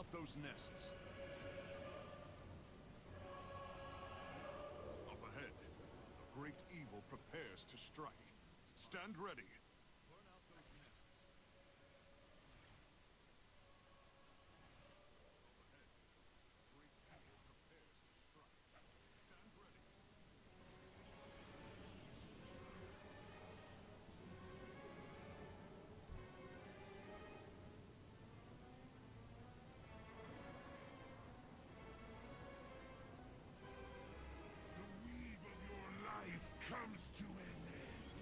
out those nests. Up ahead, a great evil prepares to strike. Stand ready. Burn out those nests. Up ahead, a great evil prepares to strike. Stand ready. The weave of your life comes to an end.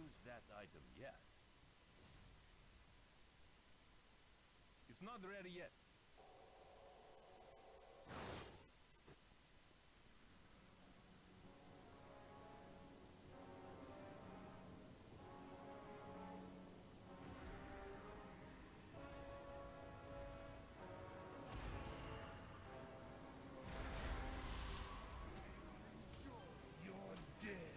use that item yet. It's not ready yet. You're dead.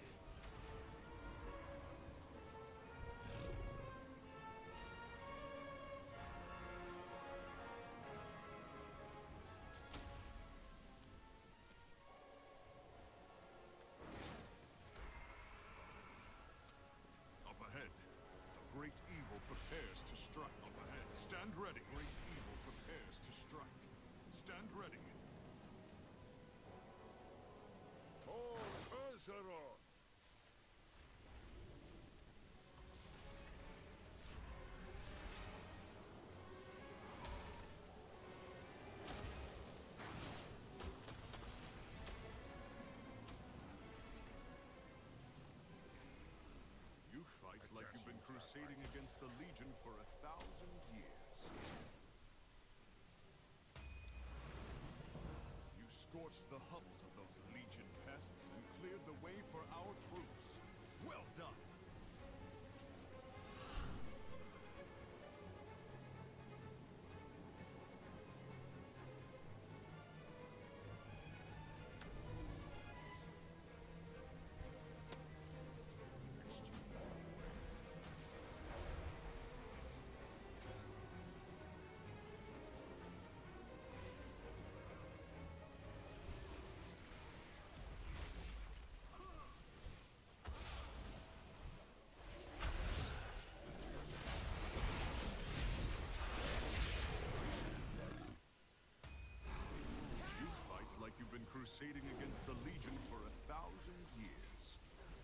Up ahead, a great evil prepares to strike. Up ahead, stand ready. Great evil prepares to strike. Stand ready. Oh, Azeroth! You fight like you've been crusading against the Legion for 1,000 years. You scorched the hovels of those Legion pests and cleared the way for our troops. Well done! You fight like you've been crusading against the Legion for 1,000 years.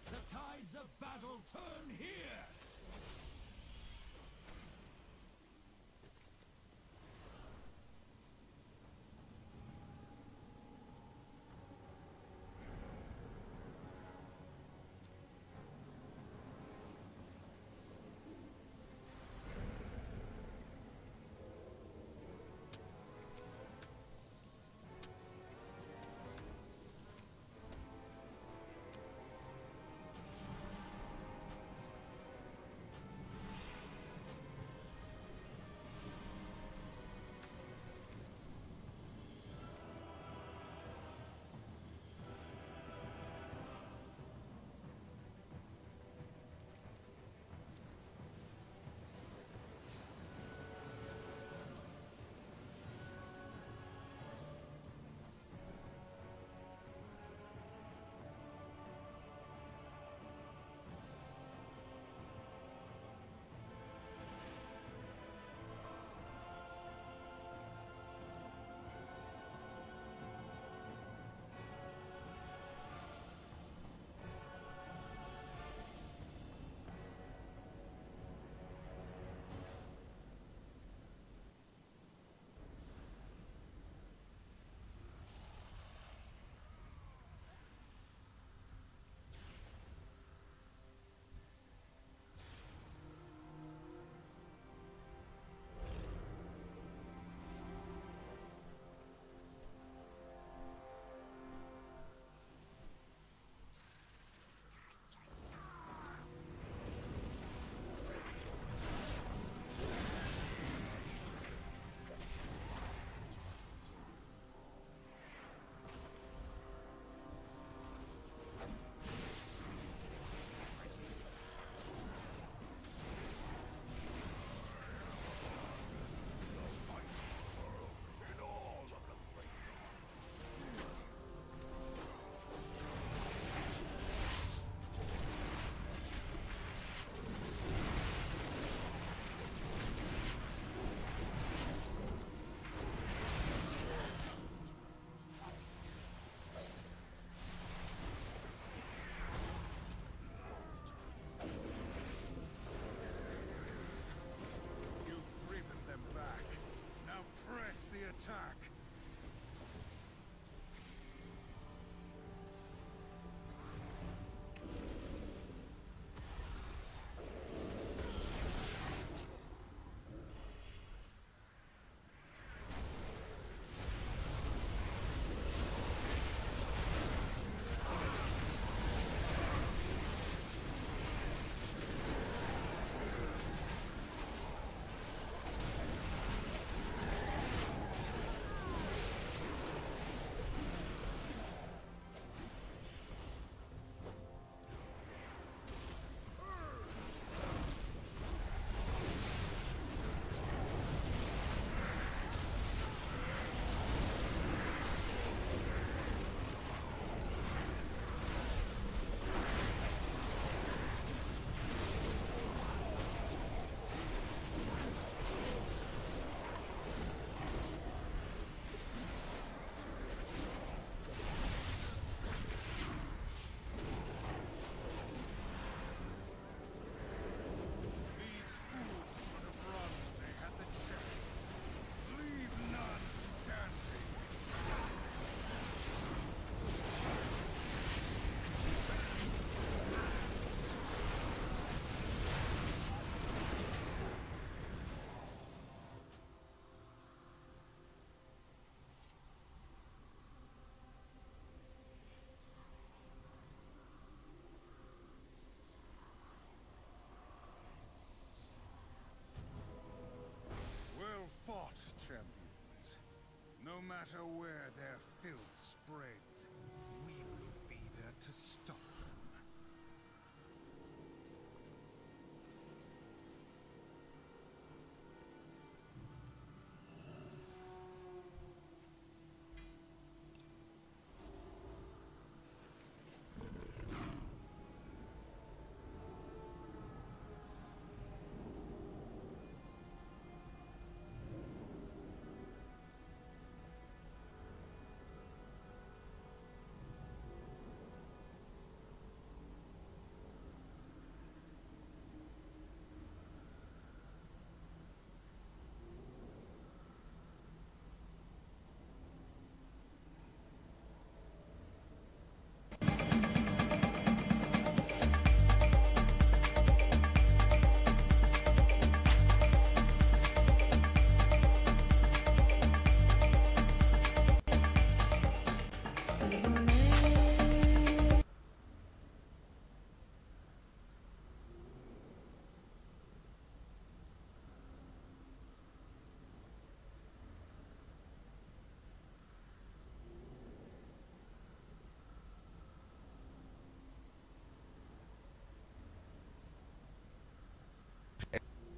The tides of battle turn here!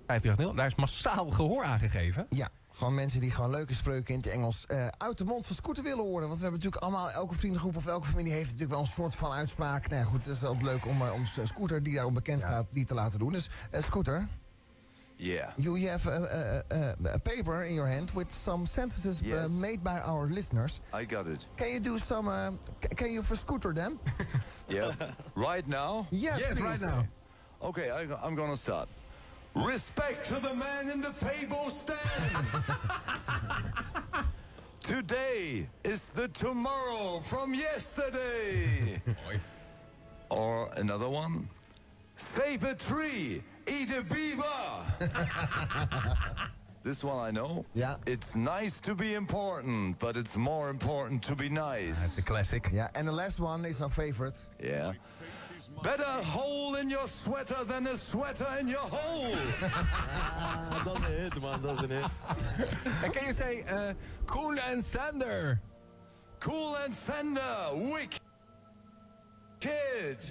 538, daar is massaal gehoor aan gegeven. Ja, gewoon mensen die gewoon leuke spreuken in het Engels uit de mond van Scooter willen horen. Want we hebben natuurlijk allemaal, elke vriendengroep of elke familie heeft natuurlijk wel een soort van uitspraak. Nou ja, goed, het is altijd leuk om Scooter, die daarom bekend staat, die te laten doen. Dus Scooter, Yeah. you have a paper in your hand with some sentences Yes. made by our listeners. I got it. Can you do some, can you for Scooter them? Yeah. Right now? Yes, please. right now. Okay, I'm gonna start. Respect to the man in the Fable stand. Today is the tomorrow from yesterday. Or another one. Save a tree, eat a beaver. This one I know. Yeah. It's nice to be important, but it's more important to be nice. Dat is een classic. Ja, en the last one is our favorite. Yeah. Better hole in your sweater than a sweater in your hole. Dat is een hit, man. Dat is een hit. And can you say, Cool and Sander? Cool and Sender, wicked kid.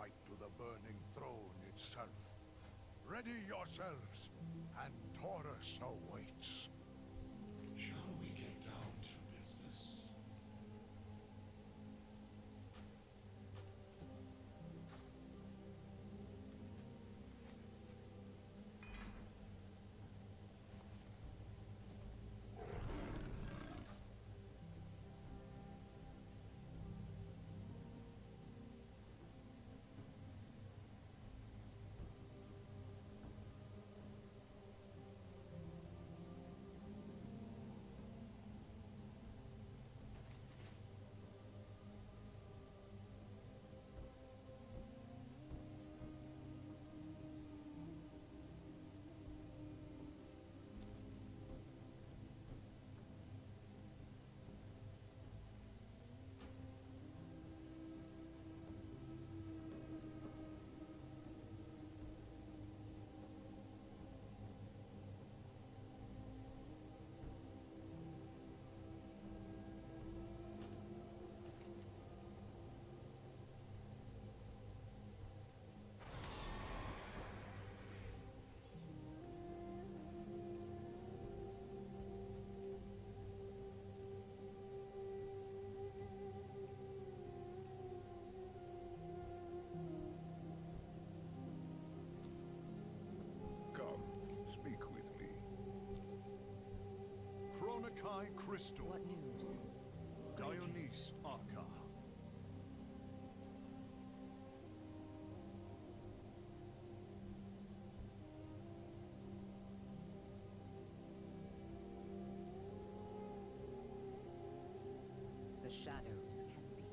fight to the burning throne itself. Ready yourselves, and Taurus awaits. Shall we get down to business? Come, speak with me. Chronokai Crystal. What news? Dionys Arca. The shadows can be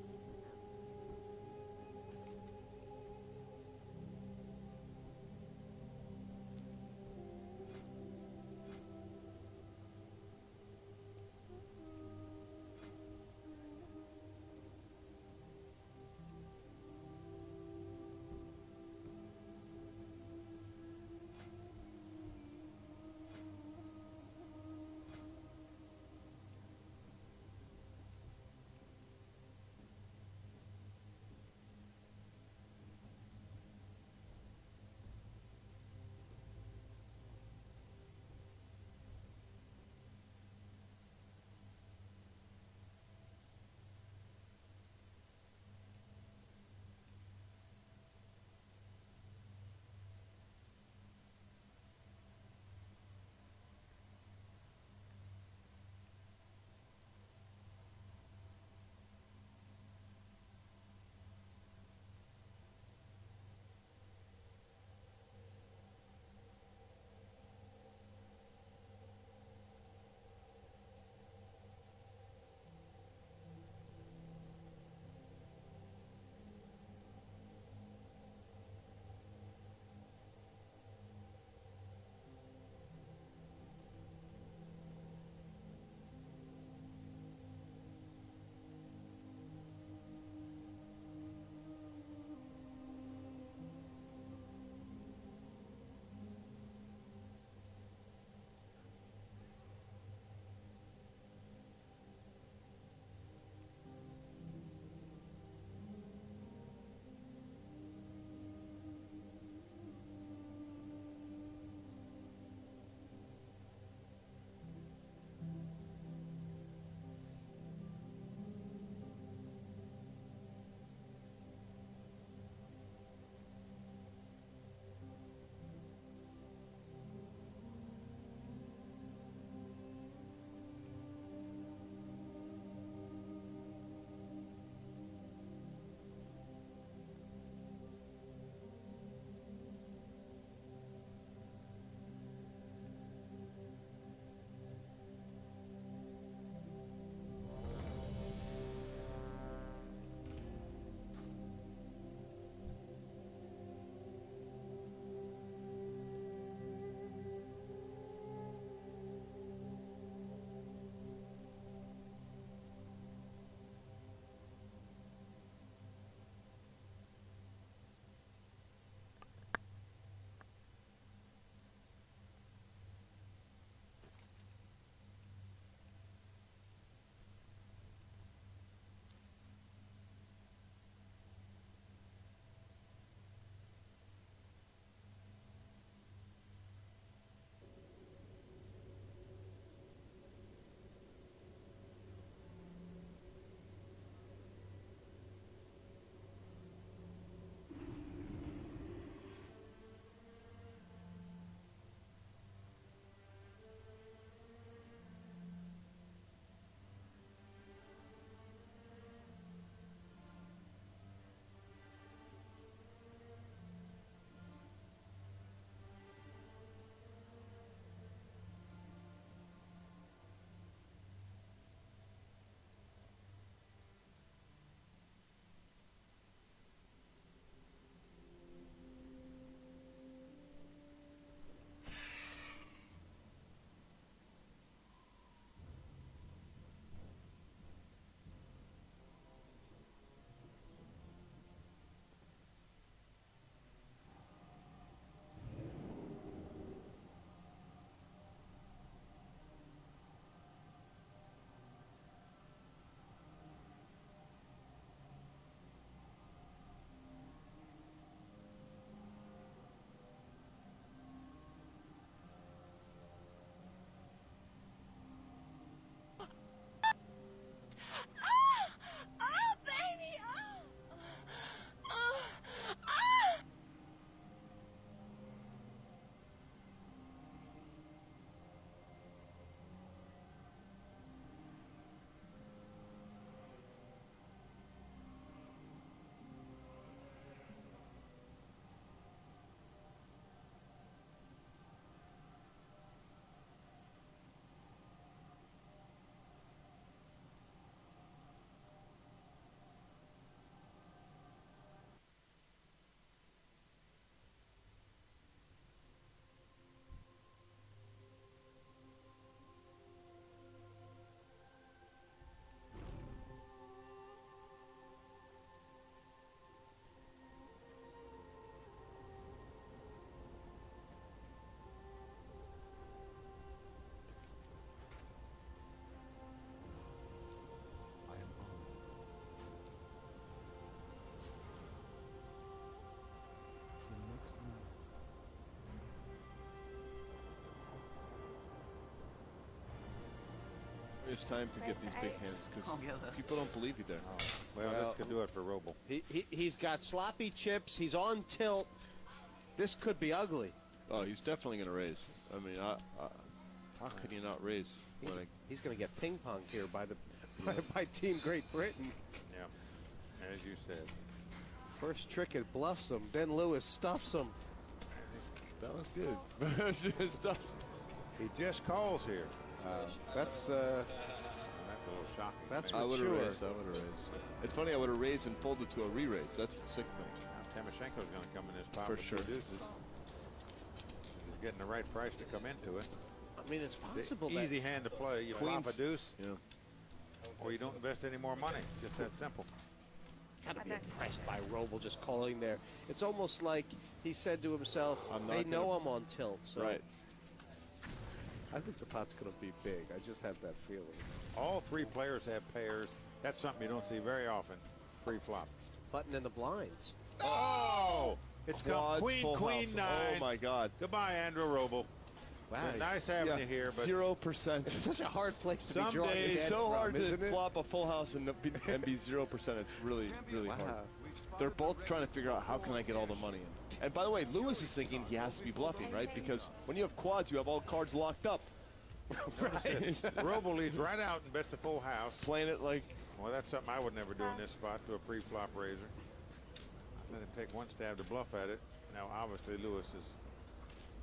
much time to get these big hands because people don't believe you there. Well, this could do it for Roble. He's got sloppy chips. He's on tilt. This could be ugly. Oh, he's definitely going to raise. I mean, how can you not raise? He's going to get ping-ponged here by Team Great Britain. Yeah, as you said. First trick, it bluffs him. Then Lewis stuffs him. That was good. He just calls here. That's a little shocking. That's I would have mature. raised. It's funny. I would have raised and folded to a re-raise. That's the sick thing. Now, Timoshenko's going to come in this pot For with sure. two deuces. He's getting the right price to come into it. I mean, it's possible. It's easy hand to play. You flop a deuce, or you don't invest any more money. Just that simple. Gotta be impressed by Roble just calling there. It's almost like he said to himself, "They know I'm on tilt." So right. I think the pot's going to be big. I just have that feeling. All three players have pairs. That's something you don't see very often. Pre-flop. Button in the blinds. Oh! It's got Queen, 9. Oh my God! Goodbye, Andrew Roble. Wow. It's nice having you here, but 0%. It's such a hard place to Some be drawing. days It's so hard to isn't it? flop a full house and be 0%. It's really, really hard. They're both trying to figure out how can I get all the money in. And by the way, Lewis is thinking he has to be bluffing, right? Because when you have quads, you have all cards locked up. right. Roble leads right out and bets a full house. Playing it like. Well, that's something I would never do in this spot to a pre-flop raiser. Let him take one stab to bluff at it. Now, obviously, Lewis is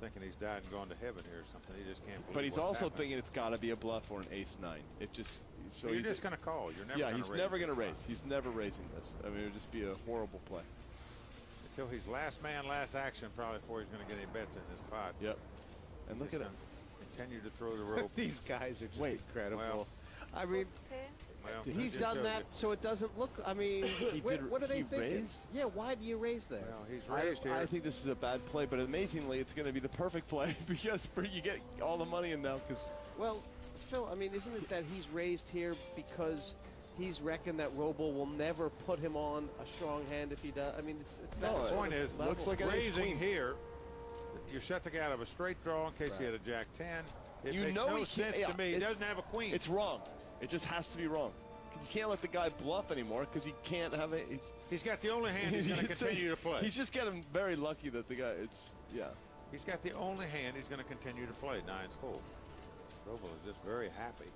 thinking he's died and gone to heaven here or something. He just can't believe But he's what's also happening. thinking it's got to be a bluff or an ace-9. It just. So you're just going to call. You're never going to raise. He's never going to raise. He's never raising this. I mean, it would just be a horrible play. Until he's last man, last action, probably before he's going to get any bets in this pot. Yep. And look at him. Continue to throw the rope. These guys are just incredible. Well, I mean, he's done that so it doesn't look. I mean, what are they thinking? Raised? Yeah, why do you raise there? Well, he's raised here. I think this is a bad play, but amazingly, it's going to be the perfect play because you get all the money in now. Well, Phil, I mean, isn't it that he's raised here because he's reckoned that Roble will never put him on a strong hand if he does? I mean, it's that. The point is, looks like raising here. You shut the guy out of a straight draw in case he had a jack 10. It makes no sense to me. He doesn't have a queen. It's wrong. It just has to be wrong. You can't let the guy bluff anymore because he can't have it. He's got the only hand he's going to continue to play. He's just getting very lucky that the guy. He's got the only hand he's going to continue to play. 9's full. Roble is just very happy.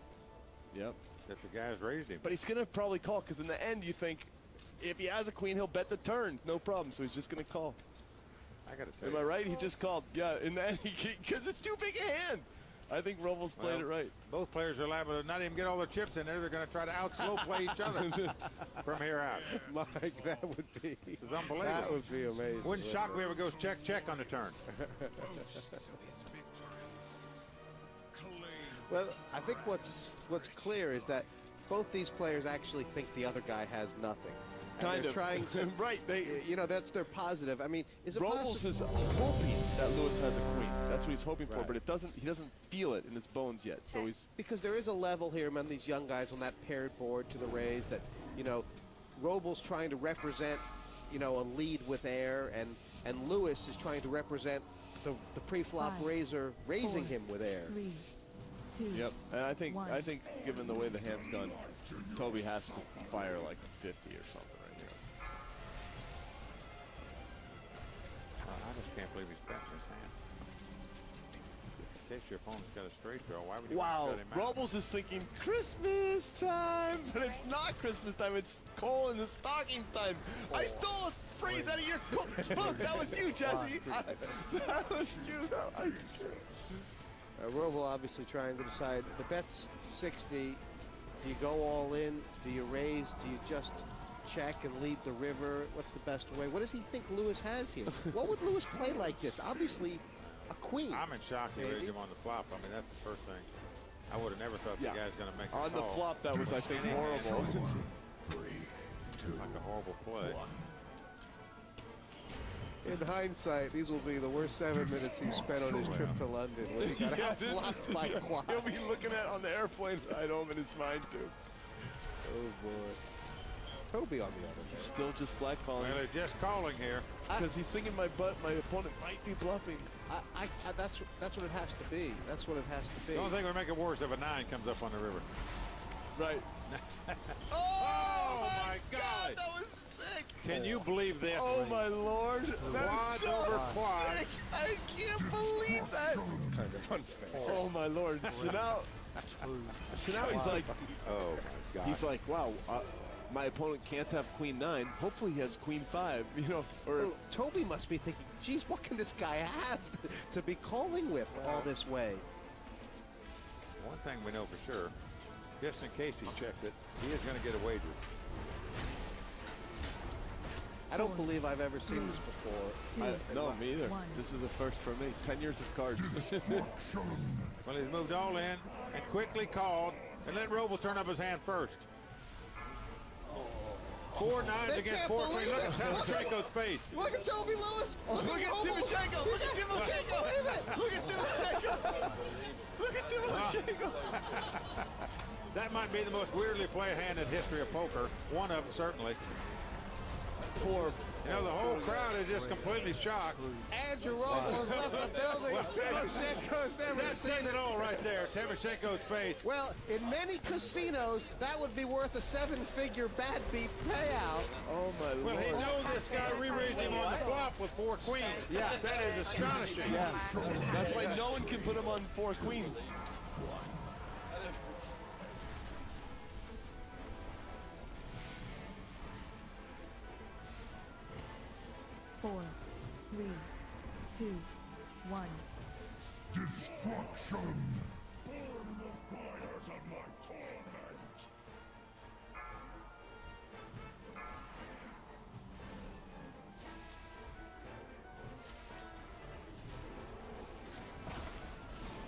Yep. That the guy's raised him. But he's going to probably call because in the end you think if he has a queen he'll bet the turn, no problem. So he's just going to call. I got to tell you. Am I right? He just called. Yeah. In the end, because it's too big a hand. I think Roble's played it right. Both players are liable to not even get all their chips in there. They're going to try to out-slow play each other from here out. Mike, that would be. This is unbelievable. That would be amazing. Wouldn't shock me if it goes check on the turn. Well, I think what's clear is that both these players actually think the other guy has nothing. And they're trying to right. That's their positive. I mean, is it Robles is hoping that Lewis has a queen. That's what he's hoping for, but it doesn't. He doesn't feel it in his bones yet. So he's because there is a level here among these young guys on that paired board to the raise that Robles trying to represent a lead with air, and Lewis is trying to represent the pre-flop raiser raising him with air. 3, 2, Yep, and I think 1. given the way the hand's gone, Toby has to fire like 50 or something right here. I just can't believe he's betting his hand. In case your opponent's got a straight draw, why would you Wow, shut him out? Robles is thinking Christmas time, but it's not Christmas time. It's coal in the stockings time. I stole a phrase out of your book. That was you, Jesse. That was you. Roble obviously trying to decide. The bet's 60. Do you go all in? Do you raise? Do you just check and lead the river? What's the best way? What does he think Lewis has here? What would Lewis play like this? Obviously, a queen. I'm in shock he raised him on the flop. I mean, that's the first thing. I would have never thought the guy's going to make a on the call. flop. That was, I think, horrible. 3, 2, like a horrible play. 1. In hindsight, these will be the worst 7 minutes he spent on his trip to London when he got outflopped by quads. He'll be looking at on the airplane ride home in his mind, too. Oh, boy. Toby, on the other hand. Still just black calling. Well, they're just calling here. Because he's thinking my opponent might be bluffing. That's what it has to be. That's what it has to be. The only thing that would make it worse if a 9 comes up on the river. Right. Oh, my God. That was sick. Can you believe this? Oh, my Lord. That Quad is so over quad. sick. I can't believe that. It's kind of unfair. Oh, my Lord. So now he's like, Oh, my God. he's like, wow, my opponent can't have queen 9. Hopefully he has queen 5, you know, or Oh, Toby must be thinking, geez, what can this guy have to be calling with all this way? One thing we know for sure, just in case he checks it, he is going to get a wager. I don't believe I've ever seen this before. no, me either. This is a first for me. 10 years of cards. Well, he's moved all in and quickly called and let Roble turn up his hand first. 4 9s They against can't 4 queens. believe Look it. at Timoshenko's face. Look at Toby Lewis. Look at Timoshenko. Look at Timoshenko. Look at Timoshenko. Look at Timoshenko. That might be the most weirdly played hand in history of poker. One of them, certainly. Poor. You know, the whole crowd is just completely shocked. Andrew Roble has left the building. Timoshenko's never That seen says it all right there. Timoshenko's face. Well, in many casinos, that would be worth a 7-figure bad beat payout. Oh, my Well, Lord. he knows this guy re-raised him on the flop with 4 queens. Yeah. That is astonishing. Yeah. That's why no one can put him on 4 queens. Four, 3, 2, 1. Destruction! Burn the fires of my torment!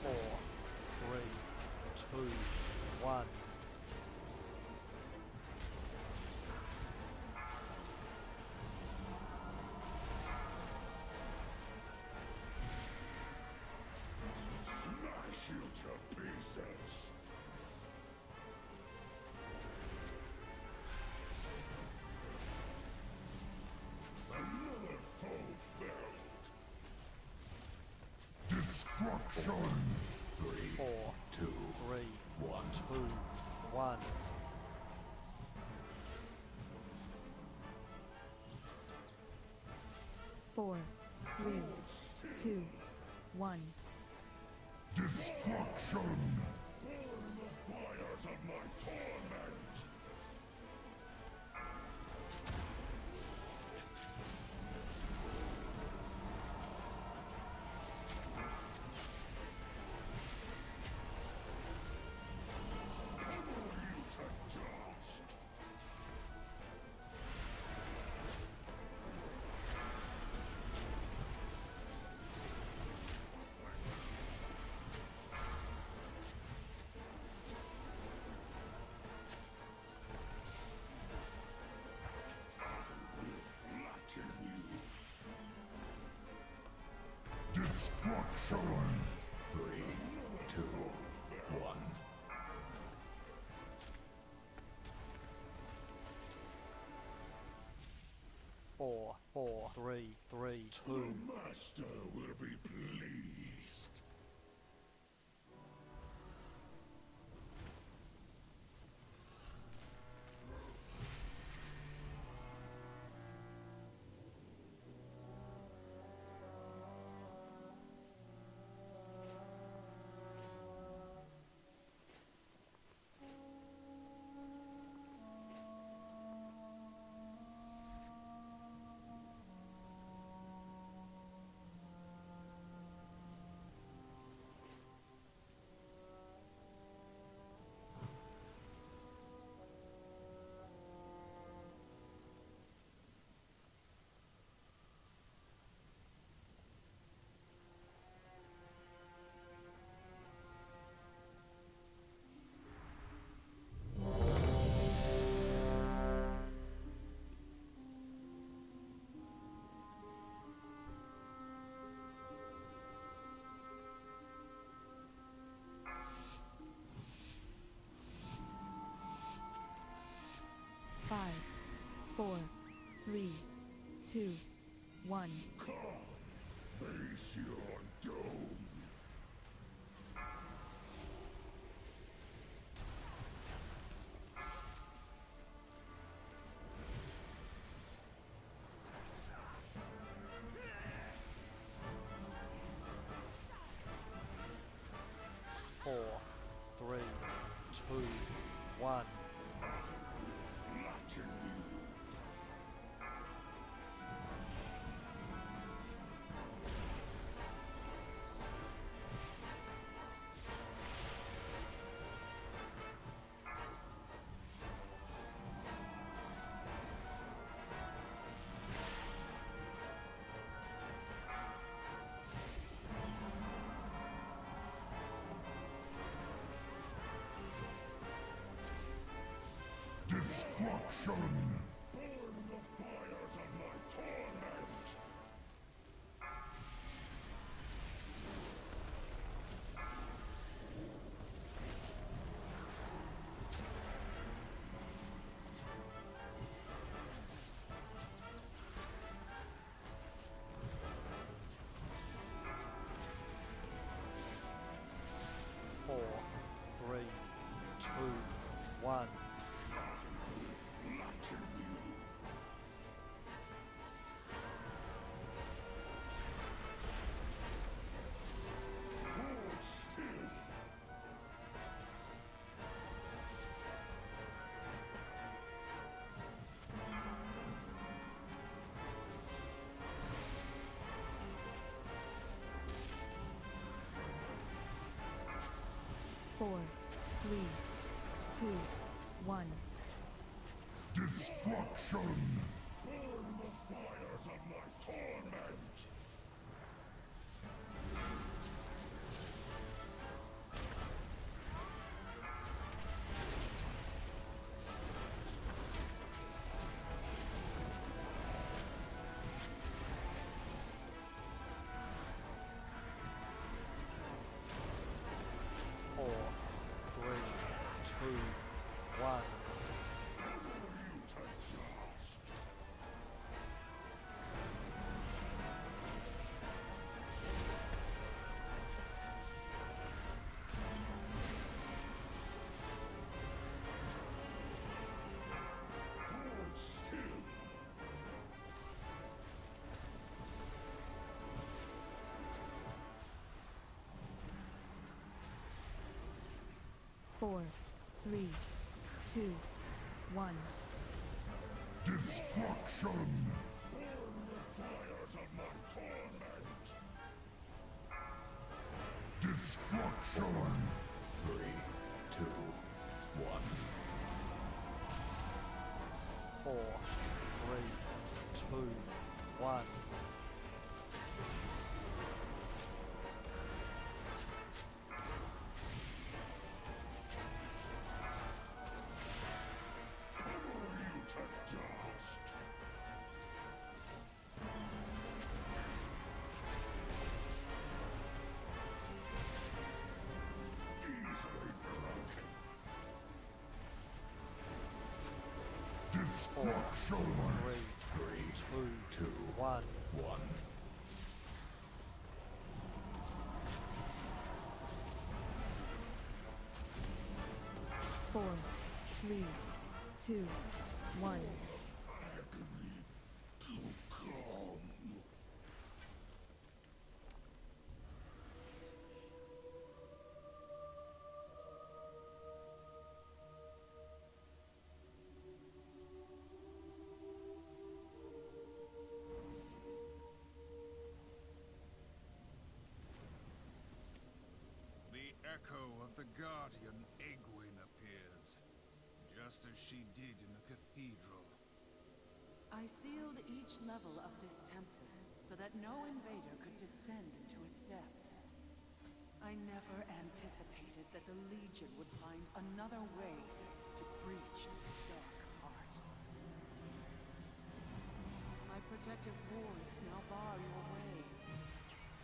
Four, 3, 2, 1. Smash you to pieces! Another foe felled! Destruction! 4, 2, 3, 2, 1. Four, 3, 2, 1. Destruction! Burn the fires of my torment! Destruction! 3, 2, 1. 4, 4, 3, 3, 2. The master will be pleased. Five, 4, 3, 2, 1. Come, face your doom. Destruction! Burn the fires of my torment! Four, three, two, one. Four, three, two, one. Destruction! Burn the fires of my torment! Four, three, two, one. Four, three, two, one. Destruction! Burn the fires of my torment! Destruction! 3, 2, 1. Four, three, two, one. Destruction! 3, 2, 1. 1. Four, three, two, one. The echo of the guardian Egwene appears, just as she did in the cathedral. I sealed each level of this temple so that no invader could descend into its depths. I never anticipated that the Legion would find another way to breach its dark heart. My protective wards now bar your way.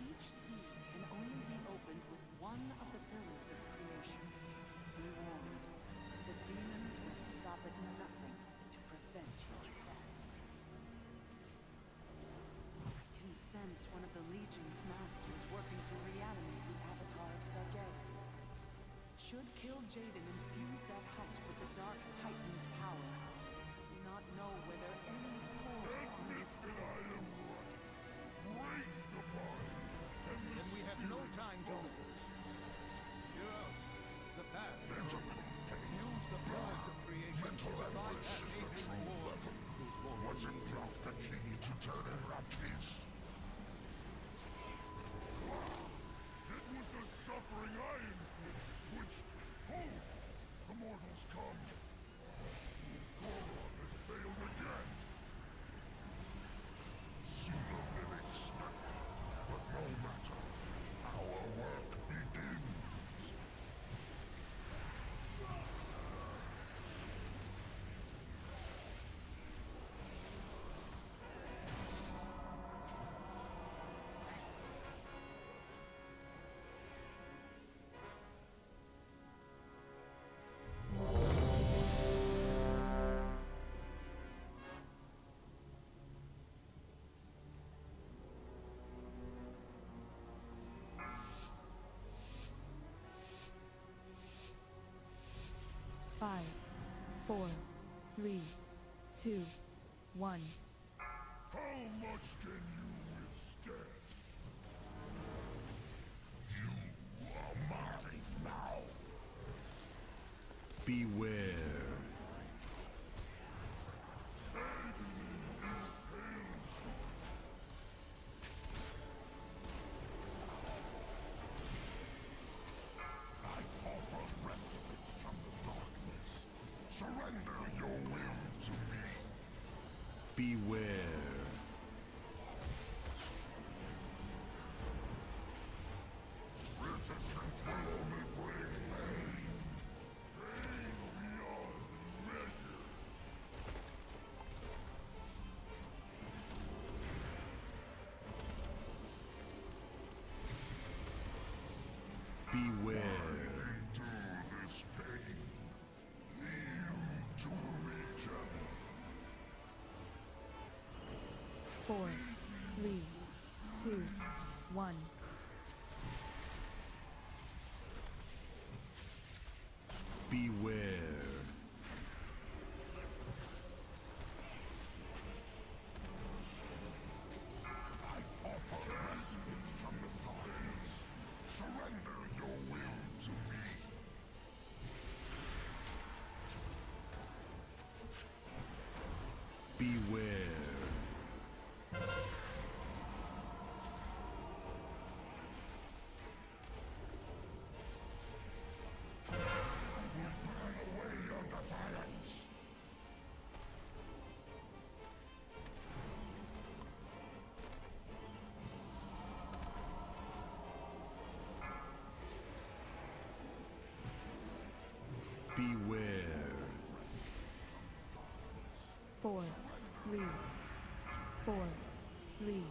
Each seal can only be opened with one of the pillars of creation. Be warned, the demons will stop at nothing to prevent your advance. I can sense one of the Legion's masters working to reanimate the avatar of Sargeras. Should Kill Jaden infuse that husk with the Dark Titan's power, I do not know whether any force on this world can stop it. Then we have no time to lose. Heroes, the path is open. Use the powers of creation to provide that Adrian's war. Wasn't Ralph the king to turn in Rakis? It was the suffering I inflicted, which... Oh! The mortals come. 4, 3, 2, 1. How much can you withstand? You are mine now. Beware. I offer respite from the darkness. Surrender your will to me. Beware. Resistance will only bring pain. Pain beyond measure. Beware. Endure this pain. Kneel to the region. 4, 3, 2, 1. Beware. I offer respite from the darkness. Surrender your will to me. Beware. Away your defiance. Beware. 4, 3, 4, 3,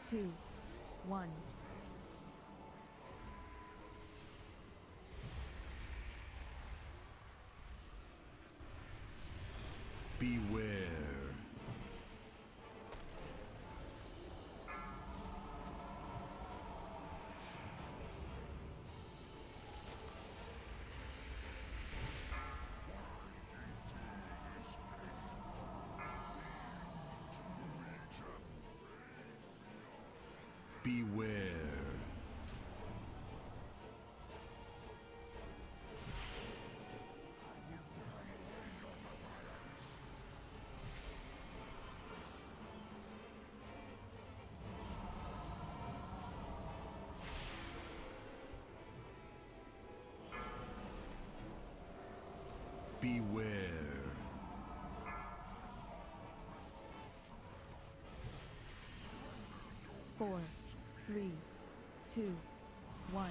2, 1. Beware. Beware. Beware. 4, 3, 2, 1.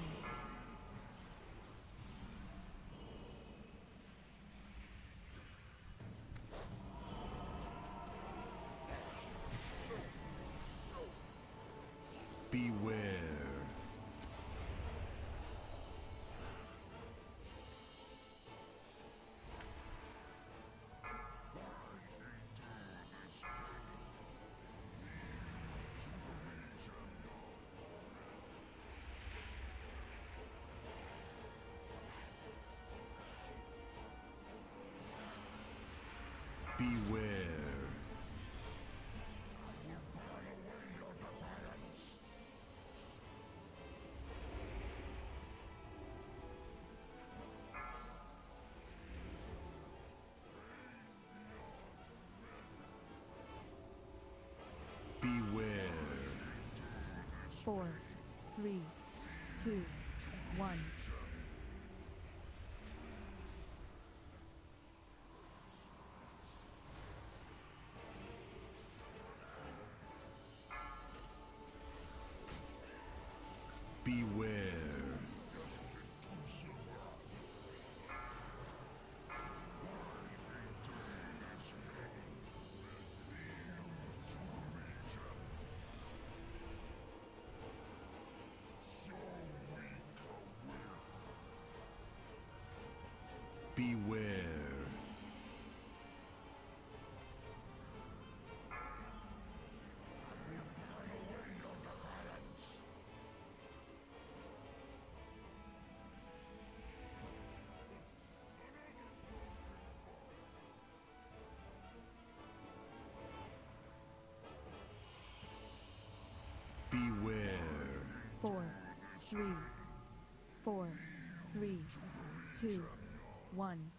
Beware. Beware. Beware. 4, 3, 2, 1. Beware. 3, 4, 3, 2, 1.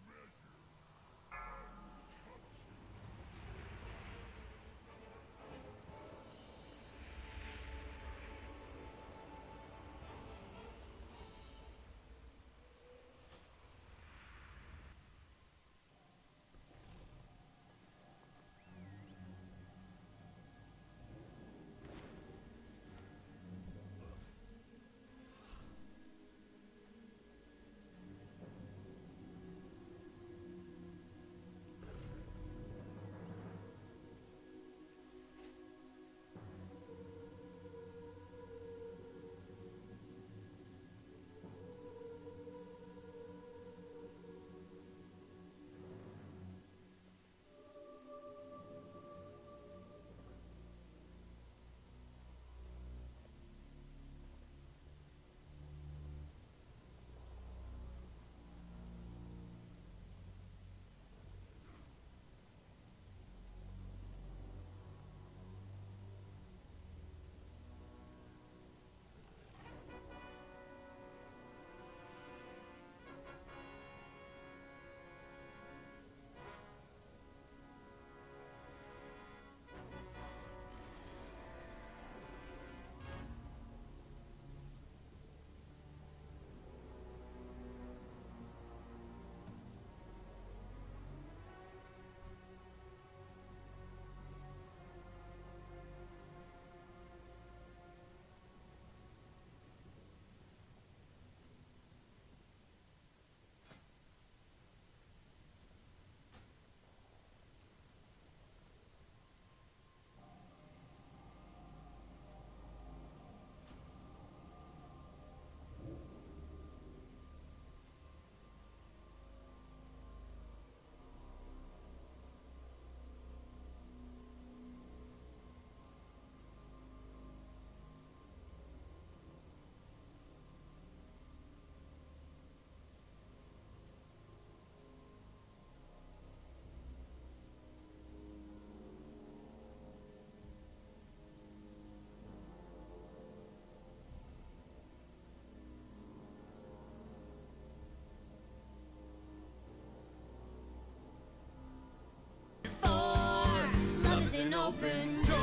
Love is an open door.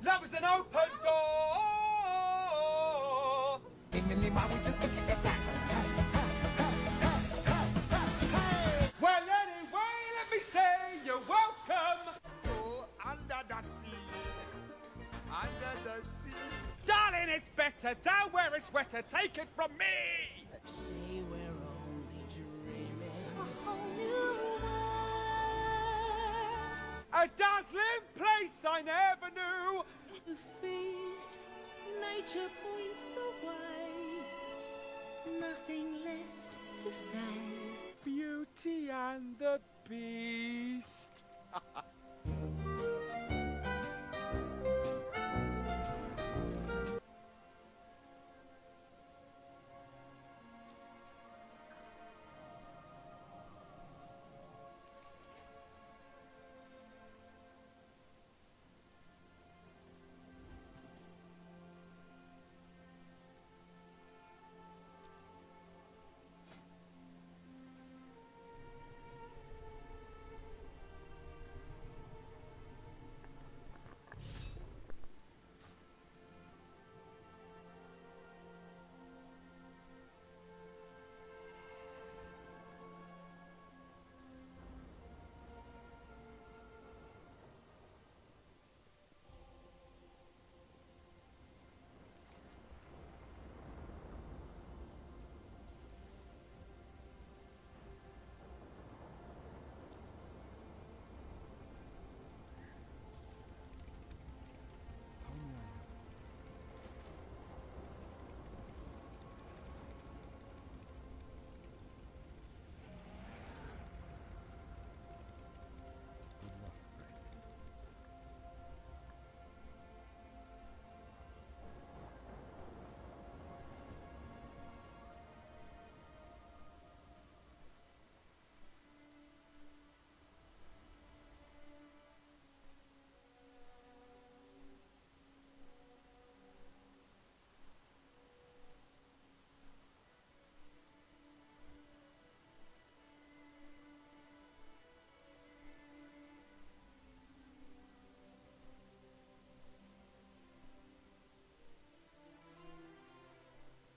Love is an open door. Well, anyway, let me say you're welcome. Go under the sea. Under the sea. Darling, it's better down where it's wetter. Take it from me. Say we're only dreaming. A whole new world. A dazzling place I never knew. To feast, nature points the way. Nothing left to say. Beauty and the Beast.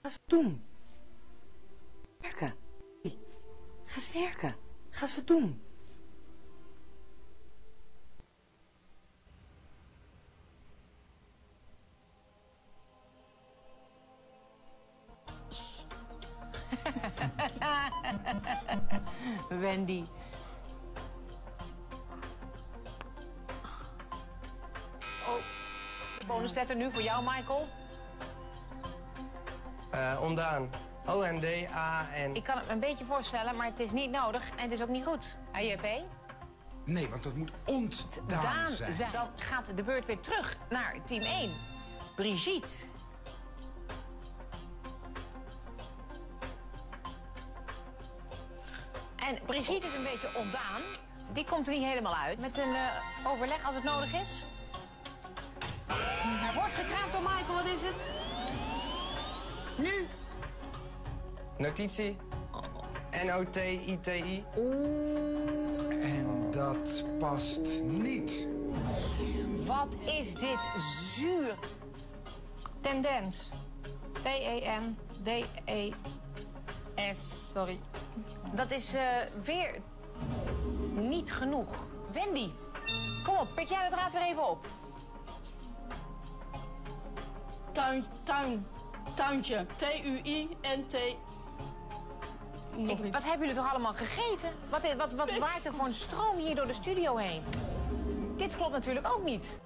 eens doen. Werken. Ga eens werken. Ga eens wat doen. Wendy. Oh, bonusletter nu voor jou, Michael. Ondaan. O-N-D-A-N. Ik kan het me een beetje voorstellen, maar het is niet nodig en het is ook niet goed. AJP? Nee, want dat moet ontdaan zijn. Dan gaat de beurt weer terug naar team 1. Brigitte. En Brigitte is een beetje ontdaan. Die komt er niet helemaal uit. Met een overleg als het nodig is. Er wordt gekraamd door Michael, wat is het? Nu. Notitie. N-O-T-I-T-I. En dat past niet. Wat is dit zuur? Tendens. T-E-N-D-E-S. Sorry. Dat is weer niet genoeg. Wendy, kom op, pik jij de draad weer even op. Tuintje. T-U-I-N-T. Wat hebben jullie toch allemaal gegeten? Wat waait er voor een stroom hier door de studio heen? Dit klopt natuurlijk ook niet.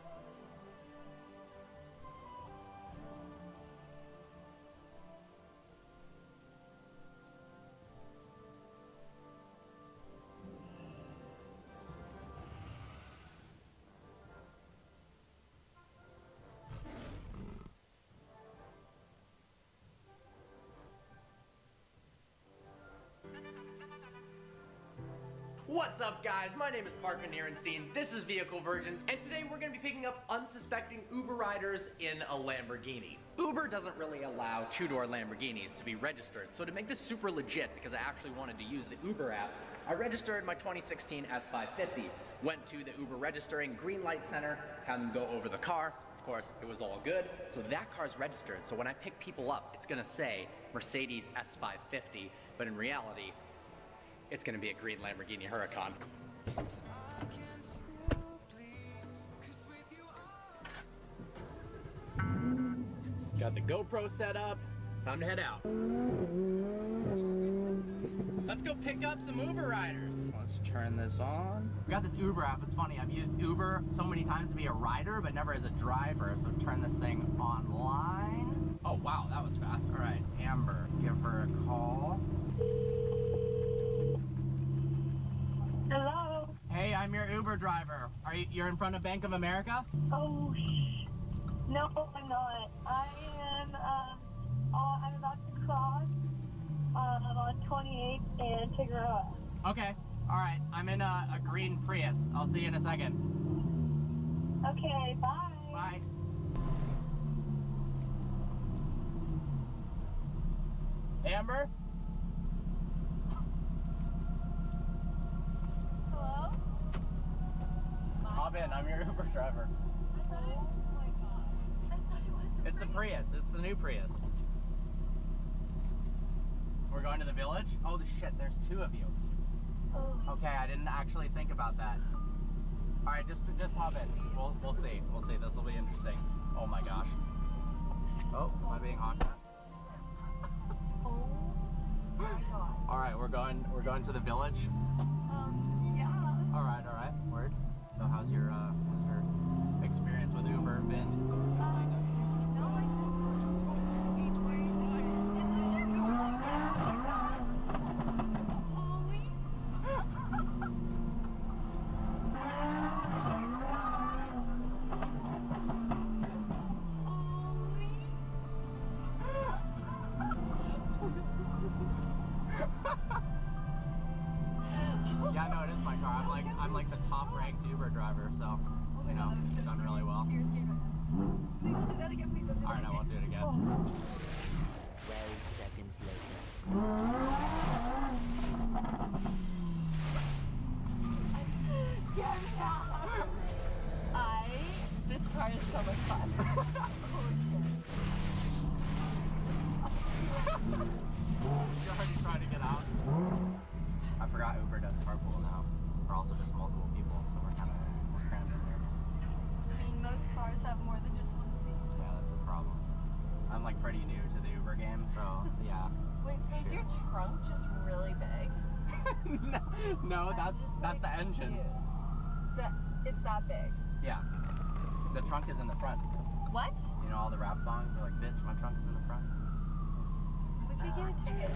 What's up, guys? My name is Mark Van Nierenstein, this is Vehicle Virgins, and today we're going to be picking up unsuspecting Uber riders in a Lamborghini. Uber doesn't really allow two-door Lamborghinis to be registered, so to make this super legit, because I actually wanted to use the Uber app, I registered my 2016 S550, went to the Uber registering green light center, had them go over the car. Of course, it was all good, so that car's registered, so when I pick people up, it's going to say Mercedes S550, but in reality, it's gonna be a green Lamborghini Huracan. Got the GoPro set up. Time to head out. Let's go pick up some Uber riders. Let's turn this on. We got this Uber app. It's funny, I've used Uber so many times to be a rider, but never as a driver. So turn this thing online. Oh wow, that was fast. All right, Amber, let's give her a call. Hello? Hey, I'm your Uber driver. You're in front of Bank of America? Oh, no, I'm not. I'm about to cross on 28 and Figueroa. Okay, all right. I'm in a green Prius. I'll see you in a second. Okay, bye. Bye. Amber? Hello? Hop in, I'm your Uber driver. Oh my gosh. I thought it was It's a Prius, it's the new Prius. We're going to the village? Oh shit, there's two of you. Oh. Okay, I didn't actually think about that. All right, just hop in. We'll see. We'll see. This will be interesting. Oh my gosh. Oh, am I being honked at? Oh my god. All right, we're going to the village. Yeah. All right. Word. So how's your experience with Uber been? No, like this one. Is this your go-to step like that? Holy. Yeah, no, it is my car. I'm like the top-ranked Uber driver, so you know, done really well. Please don't do that again. Please don't do All right, I won't do it again. 12 seconds later. Get me out. This car is so much fun. Holy shit. have more than just one seat. Yeah, that's a problem. I'm like pretty new to the Uber game, so yeah. Wait, so is your trunk just really big? No, that's the engine. It's that big. Yeah. The trunk is in the front. What? You know, all the rap songs are like, bitch, my trunk is in the front. We could get a ticket.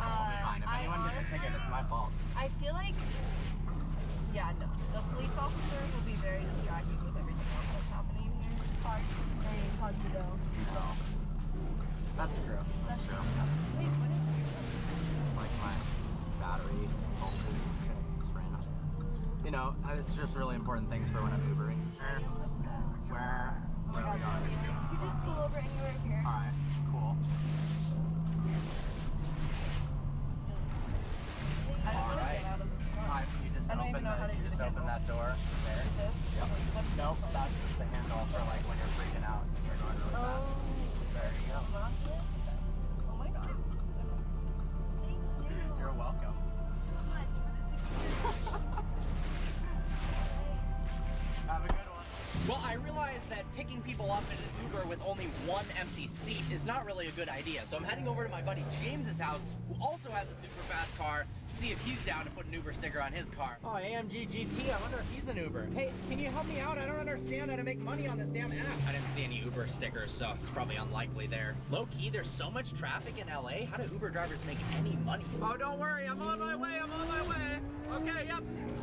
Fine. If anyone gets a ticket, it's my fault. I feel like, yeah, no. The police officers will be very distracted with everything else that's happening here. It's hard to go. No. That's true. That's true. Wait, what is this? Like my battery, voltage, random. You know, it's just really important things for when I'm Ubering. Where Oh my God, you just pull over anywhere here. Alright, cool. I don't want to get out of this car. You just I don't even know how to use the open that door there. Yep. Nope, that's just the handle for like when you're freaking out. You're going really fast. There you go. Oh my God. Thank you. You're welcome. So much for this experience. Have a good one. Well, I realized that picking people up in an Uber with only one empty seat is not really a good idea. So I'm heading over to my buddy James's house, who also has a super fast car, see if he's down to put an Uber sticker on his car. Oh, AMG GT, I wonder if he's an Uber. Hey, can you help me out? I don't understand how to make money on this damn app. I didn't see any Uber stickers, so it's probably unlikely there. Low-key, there's so much traffic in LA. How do Uber drivers make any money? Oh, don't worry, I'm on my way, Okay, yep.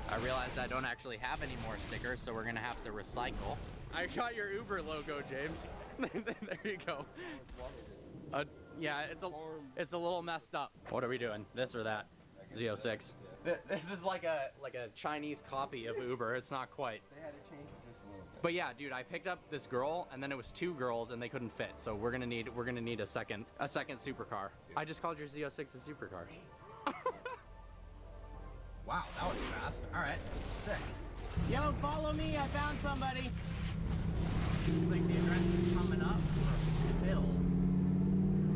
I realized I don't actually have any more stickers, so we're gonna have to recycle. I got your Uber logo, James. There you go. Yeah, it's a little messed up. What are we doing? This or that? Z06. This is like a Chinese copy of Uber. It's not quite. They had to change it just a little bit. But yeah, dude, I picked up this girl, and then it was two girls, and they couldn't fit. So we're gonna need a second supercar. I just called your Z06 a supercar. Wow, that was fast. All right, sick. Yo, follow me. I found somebody. Looks like the address is coming up for Phil.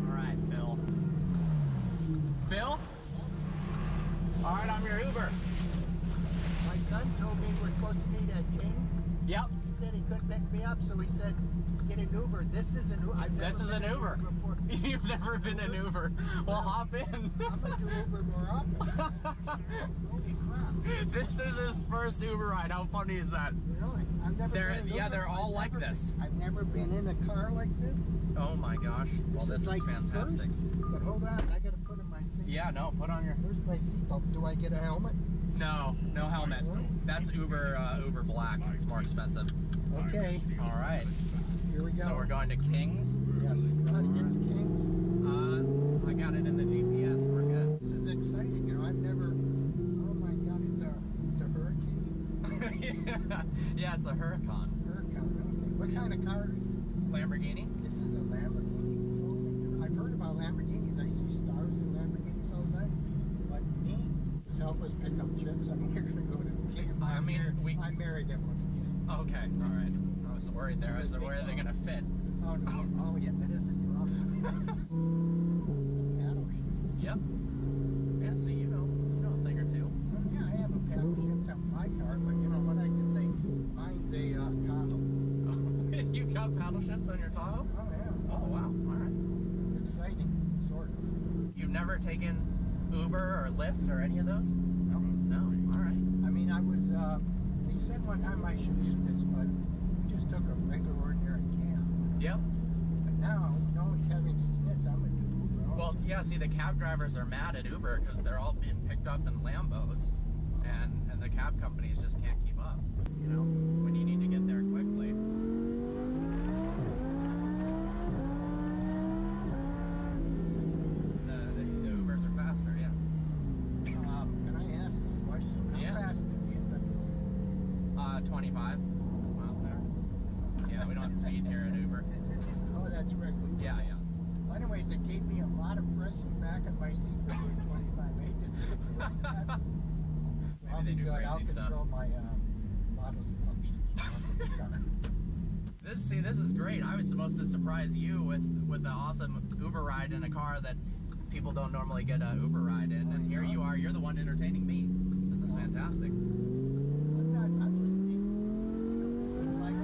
All right, Phil. Phil? All right, I'm your Uber. My son told me we're supposed to meet at King's. Yep. He said he couldn't pick me up, so he said, get an Uber. This is an Uber. This is an Uber. You've never been an Uber. Well, hop in. I'm going to do Uber more often. Holy crap. This is his first Uber ride. How funny is that? Really? I've never been in Uber. They're all like this. I've never been in a car like this. Oh my gosh. Well, this is like fantastic. But hold on, I got to put in my seat. Yeah, no, put on your... Where's my seatbelt? Do I get a helmet? No, no helmet. Really? That's Uber Black. It's more expensive. Okay. All right. Here we go. So we're going to King's? Yes. You know how to get to King's? I got it in the GPS. We're good. This is exciting. You know, I've never... Oh my God, it's a Hurricane. Yeah, it's a Huracan. Huracan, okay. What kind of car? Lamborghini. This is a Lamborghini. I've heard about Lamborghinis. I see stars in Lamborghinis all the time. But me, selfless pickup trips. I mean, you're going to go to camp. I'm married at one. Okay, all right. I was worried there. I was worried they're going to fit. Oh, no. Oh, yeah, that is a drop. Paddle shift. Yep. Yeah, so you know a thing or two. Yeah, I have a paddle shift on my car, but you know what I can say? Mine's a Tahoe. You've got paddle shifts on your Tahoe? Oh, yeah. Oh, wow. All right. Exciting, sort of. You've never taken Uber or Lyft or any of those? No. No? All right. I mean, I was, they said one time I should do this, but we just took a regular, ordinary cab. Yep. But now, knowing having seen this, I'm going to do Uber. Well, yeah, see, the cab drivers are mad at Uber because they're all being picked up in Lambos, and the cab companies just can't keep up, you know, when you need to get there quickly. The Ubers are faster, yeah. Can I ask you a question? How fast did you end up doing? 25 miles an hour. Yeah, we don't speed here at Uber. Oh, that's right. Yeah. Well, anyways, it gave me a lot of pressing back on my seat for doing 25. I hate to say it. I'll be good. I'll control my bodily functions. This is great. I was supposed to surprise you with the awesome Uber ride in a car that people don't normally get an Uber ride in, and here you are. You're the one entertaining me. This is fantastic. I'm just being, this is like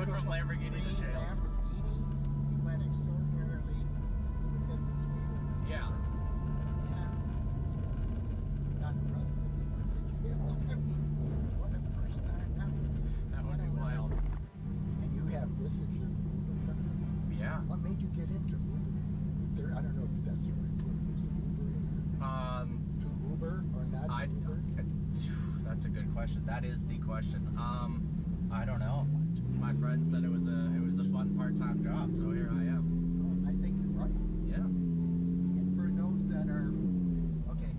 went from Lamborghini to jail. Lamborghini, you went extraordinarily within the speed limit. Yeah. And got arrested. Did you? I mean, what a first time. That would be wild. And you have this as your Uber car? Yeah. What made you get into Uber? I don't know if that's the right word. Is it Ubering? To Uber or not Uber? That's a good question. That is the question. I don't know. My friend said it was a fun part-time job, so here I am. Oh, I think you're right. Yeah. And for those that are okay.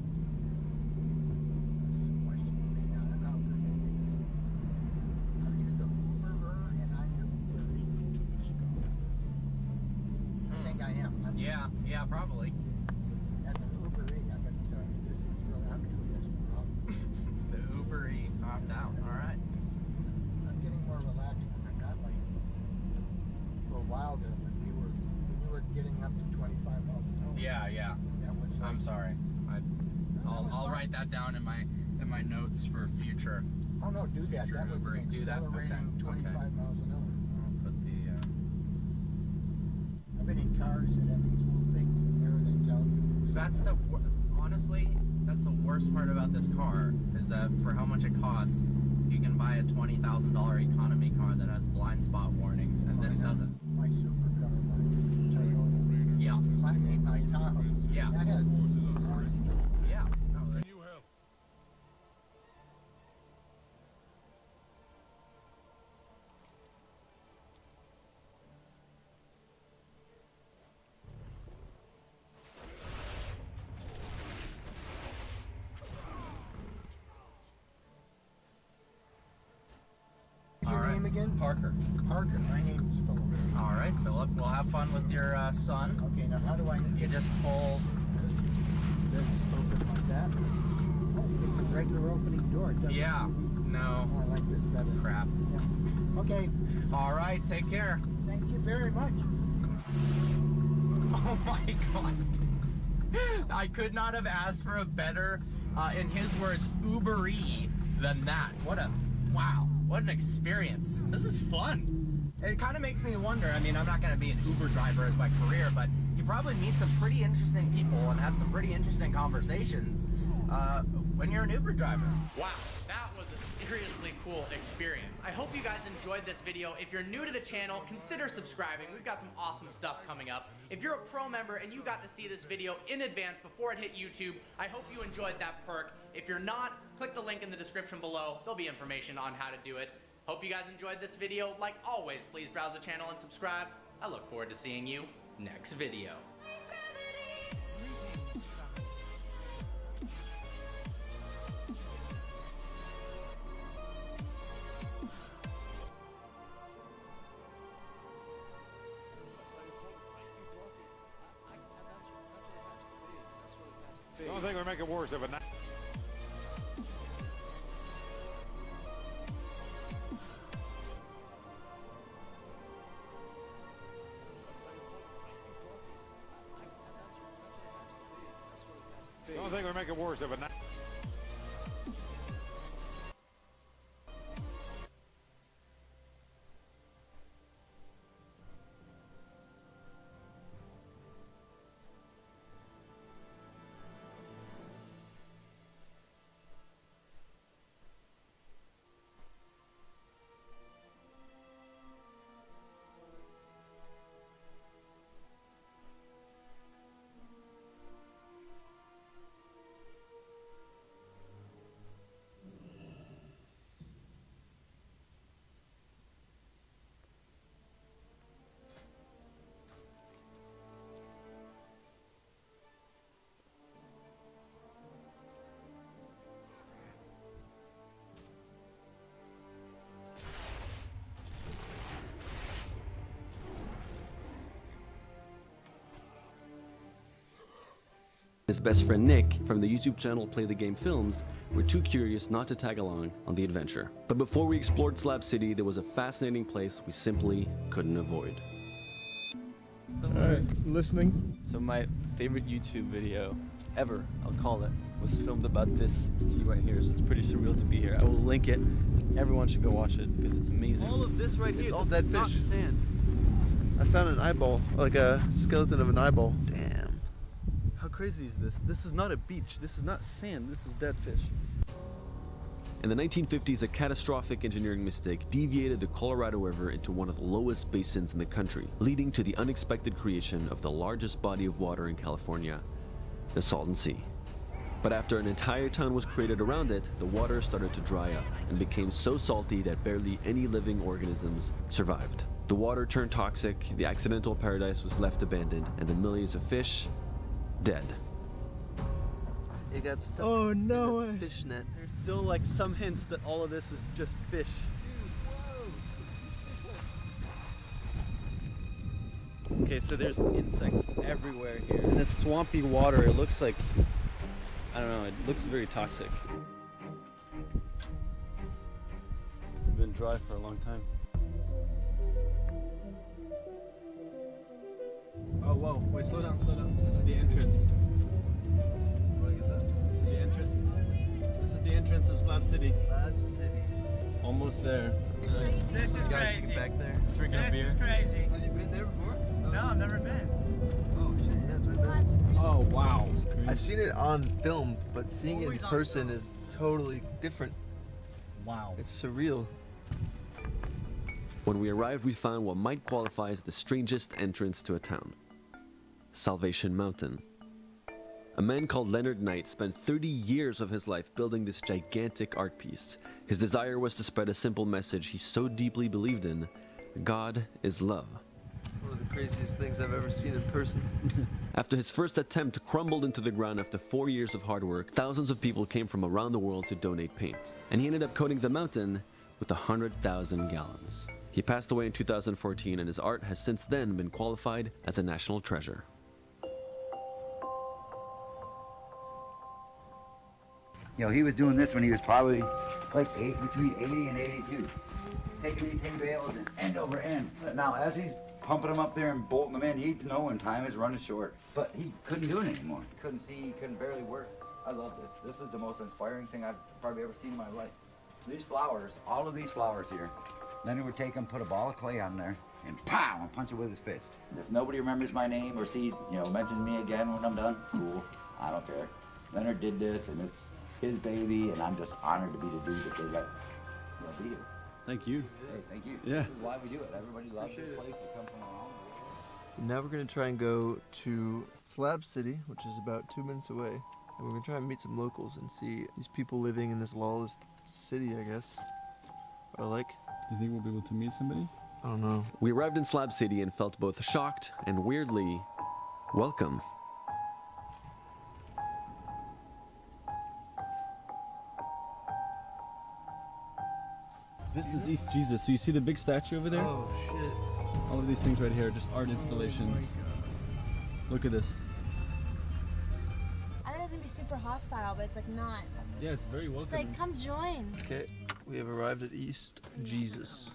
This is a question for me. I don't know how good it is. Are you the Uberer and I'm the Uberee? I think I am. Yeah, probably. As an Uberee, I gotta tell you, this is really, I'm doing this wrong. The Uberee popped out. All right. I'm getting more relaxed and I'm not like for a while there when you were getting up to 25 miles an hour. Yeah. That was like, I'm sorry. I'll write that down in my notes for future. Oh no, do that. That was an accelerating 25 miles an hour. I'll put the. I've been in cars that have these little things in there that tell you. Honestly, that's the worst part about this car is that for how much it costs, you can buy a $20,000 economy car that has blind spot warnings, and this doesn't. My supercar, my Toyota. Yeah. My Tahoe. Yeah. That has warnings. Yeah. What's your name again? Parker. Parker. My name is Philip. All right, Philip. We'll have fun with your son. Okay, now how do I... You just pull... This open like that. Oh, it's a regular opening door. It doesn't No. Oh, I like this better. Crap. Yeah. Okay. All right, take care. Thank you very much. Oh my God. I could not have asked for a better, in his words, Uberee than that. Wow. What an experience. This is fun. It kind of makes me wonder. I mean, I'm not going to be an Uber driver as my career, but you probably meet some pretty interesting people and have some pretty interesting conversations when you're an Uber driver. Wow, that was a seriously cool experience. I hope you guys enjoyed this video. If you're new to the channel, consider subscribing. We've got some awesome stuff coming up. If you're a pro member and you got to see this video in advance before it hit YouTube, I hope you enjoyed that perk. If you're not, click the link in the description below. There'll be information on how to do it. Hope you guys enjoyed this video. Like always, please browse the channel and subscribe. I look forward to seeing you next video. The only thing that would make it worse if a The only thing that would make it worse if a His best friend Nick, from the YouTube channel Play the Game Films, were too curious not to tag along on the adventure. But before we explored Slab City, there was a fascinating place we simply couldn't avoid. Alright, listening. So my favorite YouTube video ever, I'll call it, was filmed about this sea right here. So it's pretty surreal to be here. I will link it. Everyone should go watch it because it's amazing. All of this right here, it's all this dead is not fish. Sand. I found an eyeball, like a skeleton of an eyeball. Damn. How crazy is this? This is not a beach. This is not sand. This is dead fish. In the 1950s, a catastrophic engineering mistake deviated the Colorado River into one of the lowest basins in the country, leading to the unexpected creation of the largest body of water in California, the Salton Sea. But after an entire town was created around it, the water started to dry up and became so salty that barely any living organisms survived. The water turned toxic, the accidental paradise was left abandoned, and the millions of fish dead. It got stuck. Oh no in a fish net. There's still like some hints that all of this is just fish. Okay, so there's insects everywhere here. In this swampy water, it looks like, I don't know, it looks very toxic. It's been dry for a long time. Oh, whoa, wait, slow down, slow down. This is the entrance. This is the entrance. This is the entrance of Slab City. Slab City. Almost there. This is guys crazy. back there. Drinking a beer. This is crazy. Have you been there before? No, I've never been. Oh shit, yeah, it's right there. Oh wow. I've seen it on film, but seeing it in person is totally different. Wow. It's surreal. When we arrived, we found what might qualify as the strangest entrance to a town. Salvation Mountain. A man called Leonard Knight spent 30 years of his life building this gigantic art piece. His desire was to spread a simple message he so deeply believed in: God is love. One of the craziest things I've ever seen in person. After his first attempt crumbled into the ground after 4 years of hard work, thousands of people came from around the world to donate paint. And he ended up coating the mountain with 100,000 gallons. He passed away in 2014, and his art has since then been qualified as a national treasure. You know, he was doing this when he was probably like between 80 and 82. Taking these hay bales and end over end. Now, as he's pumping them up there and bolting them in, he'd know when time is running short. But he couldn't do it anymore. He couldn't see, he couldn't barely work. I love this. This is the most inspiring thing I've probably ever seen in my life. These flowers, all of these flowers here, Leonard would take them, put a ball of clay on there, and pow, and punch it with his fist. If nobody remembers my name or sees, mentions me again when I'm done, cool, I don't care. Leonard did this, and it's his baby, and I'm just honored to be the dude that they let be here. Thank you. Hey, thank you. Yeah. This is why we do it. Everybody loves this place. They come from around the world. Now we're going to try and go to Slab City, which is about 2 minutes away. And we're going to try and meet some locals and see these people living in this lawless city, I guess. I like. Do you think we'll be able to meet somebody? I don't know. We arrived in Slab City and felt both shocked and weirdly welcome. This is East Jesus. So you see the big statue over there? Oh shit. All of these things right here are just art installations. Look at this. I thought it was gonna be super hostile, but it's like not. Yeah, it's very welcoming. It's like, come join. Okay, we have arrived at East Jesus.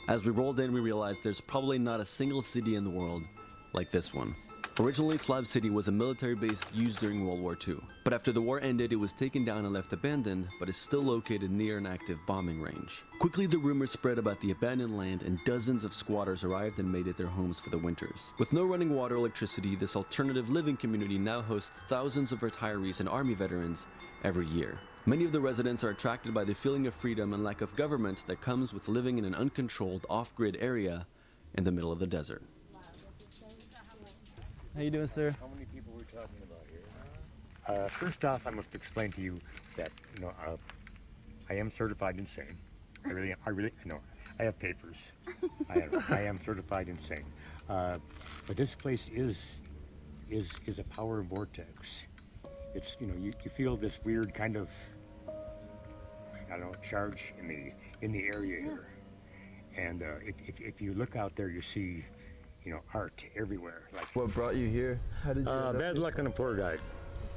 As we rolled in, we realized there's probably not a single city in the world like this one. Originally, Slab City was a military base used during World War II. But after the war ended, it was taken down and left abandoned, but is still located near an active bombing range. Quickly, the rumors spread about the abandoned land, and dozens of squatters arrived and made it their homes for the winters. With no running water or electricity, this alternative living community now hosts thousands of retirees and army veterans every year. Many of the residents are attracted by the feeling of freedom and lack of government that comes with living in an uncontrolled, off-grid area in the middle of the desert. How you doing, sir? How many people are we talking about here? First off, I must explain to you that I am certified insane. I really, I have papers. I am certified insane. But this place is a power vortex. It's you feel this weird kind of charge in the area here. And if you look out there, you see art everywhere. Like What brought you here? How did you end up bad here? luck and a poor guide.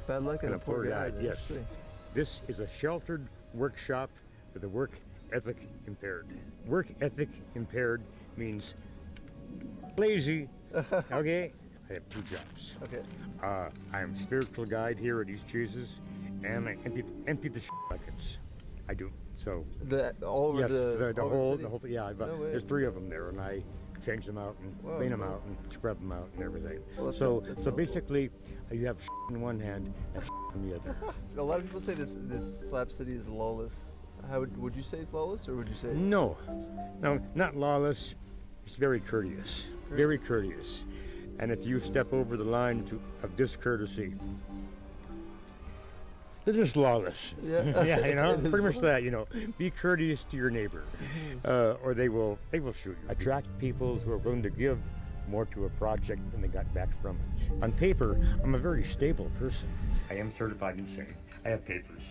Bad luck and a poor guide. Yes. Actually. This is a sheltered workshop for the work ethic impaired. Work ethic impaired means lazy. Okay, I have 2 jobs. Okay. I am spiritual guide here at East Jesus, and I empty the buckets. I do. So all over yes, the whole city? yeah. No way. There's 3 of them there, and I change them out and Whoa, clean them cool. out and scrub them out and everything. Well, so that's so basically, you have in one hand and in the other. A lot of people say this Slab City is lawless. How would you say it's lawless, or would you say it's... No, not lawless. It's very courteous. Very courteous. And if you step over the line of discourtesy, they're just lawless. Yeah. Yeah, you know, pretty much that. You know, be courteous to your neighbor, or they will shoot you. Attract people who are willing to give more to a project than they got back from it. On paper, I'm a very stable person. I am certified insane. I have papers.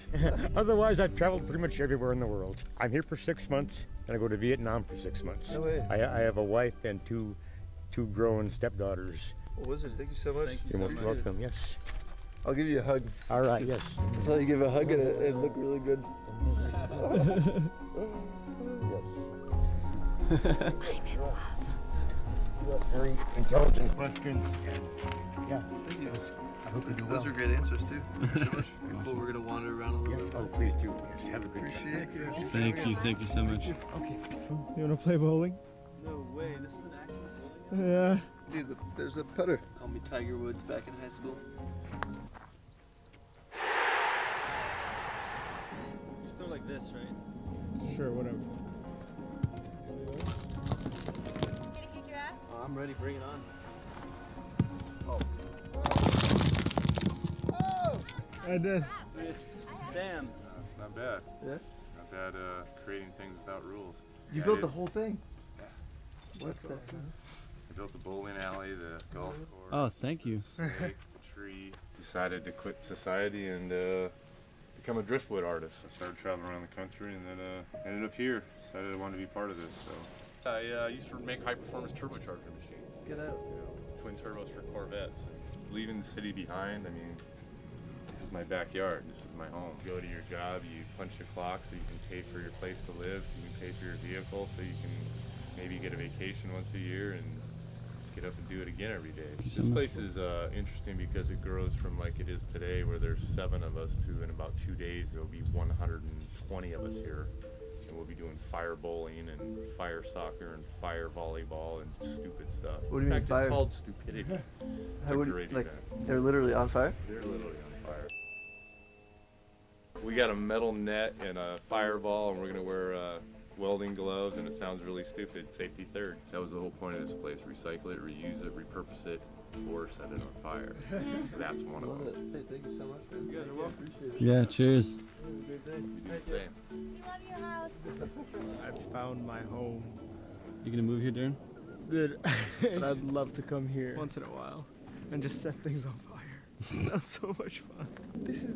Otherwise, I've traveled pretty much everywhere in the world. I'm here for 6 months, and I go to Vietnam for 6 months. No way. I have a wife and two grown stepdaughters. Well, Wizard, thank you so much. You're most welcome. Yes. I'll give you a hug. All right. Yes. I saw you give a hug and it looked really good. I'm in love. Very intelligent questions. And yeah. Thank you. I hope you do well. Those were great answers too. Thank you so much. Cool. We're gonna wander around a little Yes. bit. Oh, please do. Yes. Have a good Appreciate time. it. Thank you so much. Okay. You wanna play bowling? No way. This is an actual bowling? Yeah. Dude, there's a putter. Call me Tiger Woods back in high school. Just throw like this, right? Sure, whatever. Gonna kick your ass? Oh, I'm ready. Bring it on. I did. Damn. It's not bad. Yeah? Not bad creating things without rules. You Yeah, built I the did. whole thing? Yeah. What's that? I built the bowling alley, the golf course. Oh, thank you. The snake, the tree. Decided to quit society and become a driftwood artist. I started traveling around the country and then ended up here. Decided I wanted to be part of this. So I used to make high-performance turbocharger machines. Get out. Twin turbos for Corvettes. Leaving the city behind, I mean, this is my backyard, this is my home. You go to your job, you punch the clock so you can pay for your place to live, so you can pay for your vehicle, so you can maybe get a vacation once a year and get up and do it again every day. This place is interesting because it grows from like it is today, where there's 7 of us, to in about 2 days there'll be 120 of us here. And we'll be doing fire bowling and fire soccer and fire volleyball and stupid stuff. What do you mean, In fact, fire? it's called stupidity. It's How a would great like event. they're literally on fire? They're literally on fire. We got a metal net and a fireball, and we're gonna wear welding gloves, and it sounds really stupid. Safety third. That was the whole point of this place: recycle it, reuse it, repurpose it, or set it on fire. That's one of them. Hey, thank you so much, man. You guys are welcome. Appreciate it. Yeah, cheers. Have a great day. You do the same. We love your house. I found my home. You gonna move here, Darren? Good. But I'd love to come here once in a while and just set things on fire. It sounds so much fun. This is